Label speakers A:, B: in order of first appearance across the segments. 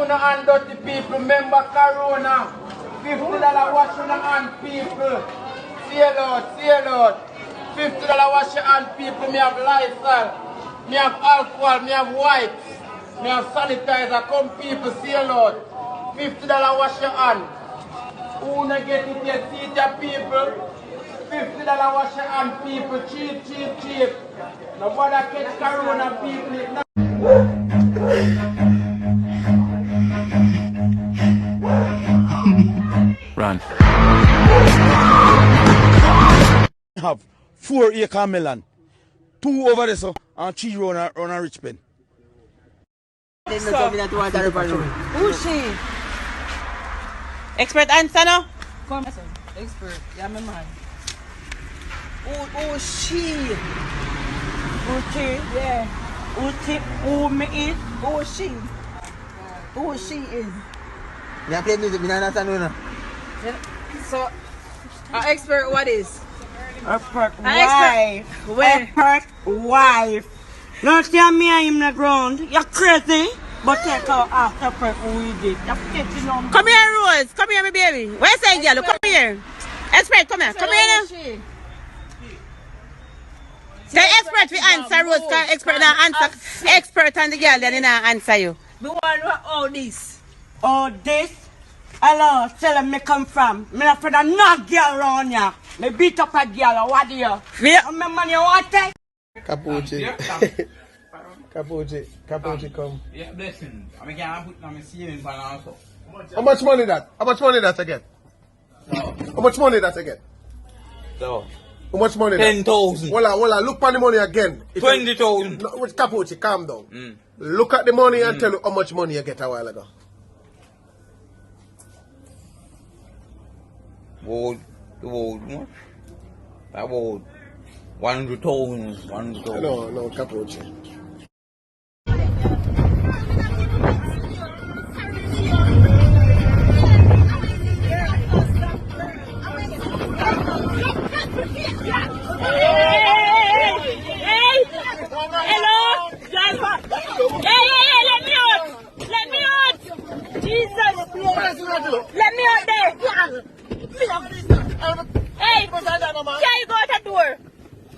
A: on the hand, dirty people. Remember Corona. $50 wash on the hand, people. See you, Lord. See you, Lord. $50 wash your hand, people. Me have Lysol. Me have alcohol. Me have wipes. Me have sanitizer. Come, people. See you, Lord. $50 wash your hand. Who not get it yet? See it, your people. $50 wash your hand, people. Cheap, cheap, cheap. Nobody catch Corona, people.
B: Run.
C: Have 4-acre melon, 2 over there, so, and 3 round a rich pen.
D: Who's she? Expert answer no? Come, expert. Yeah, my man. Who she? Who she? Yeah. Who me is? Who she? Who she is?
E: Me play music, me not understand no.
D: So, expert what is?
F: Expert wife. Expert wife. Don't see me and him in the ground. You're crazy. But take her after who we did.
D: Come here, Rose. Come here, my baby. Where's that girl? Come here. Expert, come here. Come here now. The expert will answer Rose. Expert now answer. Expert and the girl then not answer you.
F: We want to know all this. All this? Hello, tell them me come from. Me not afraid of no girl around here. Me beat up a girl. What do you? Me remember you want to take?
E: Capucci. Capucci come.
B: Yeah, blessing. I mean, I put on my savings balance.
E: How much money that? How much money that again? How much money that again?
B: So,
E: How much money?
B: 10,000.
E: Voila, look for the money again.
B: 20,000.
E: No, Capucci, calm down. Look at the money and tell you how much money you get a while ago.
B: About 100,000.
E: No, Capucci.
F: Hello? Driver. Hey, let me out. Let me out. Jesus. Let me out there. Hey, can you go out the door?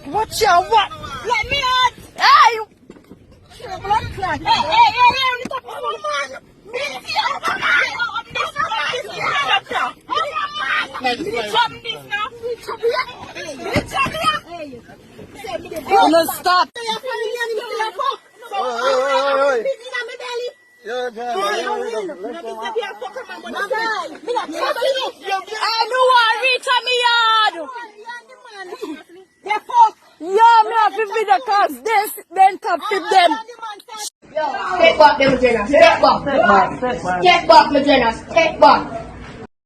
F: Watch your what? Let me out. Hey, you. Hey,
D: Stop.
F: Yo, me have to feed the cars. Then top tip them.
G: Take back them generous. Take back. Take back, my generous. Take back.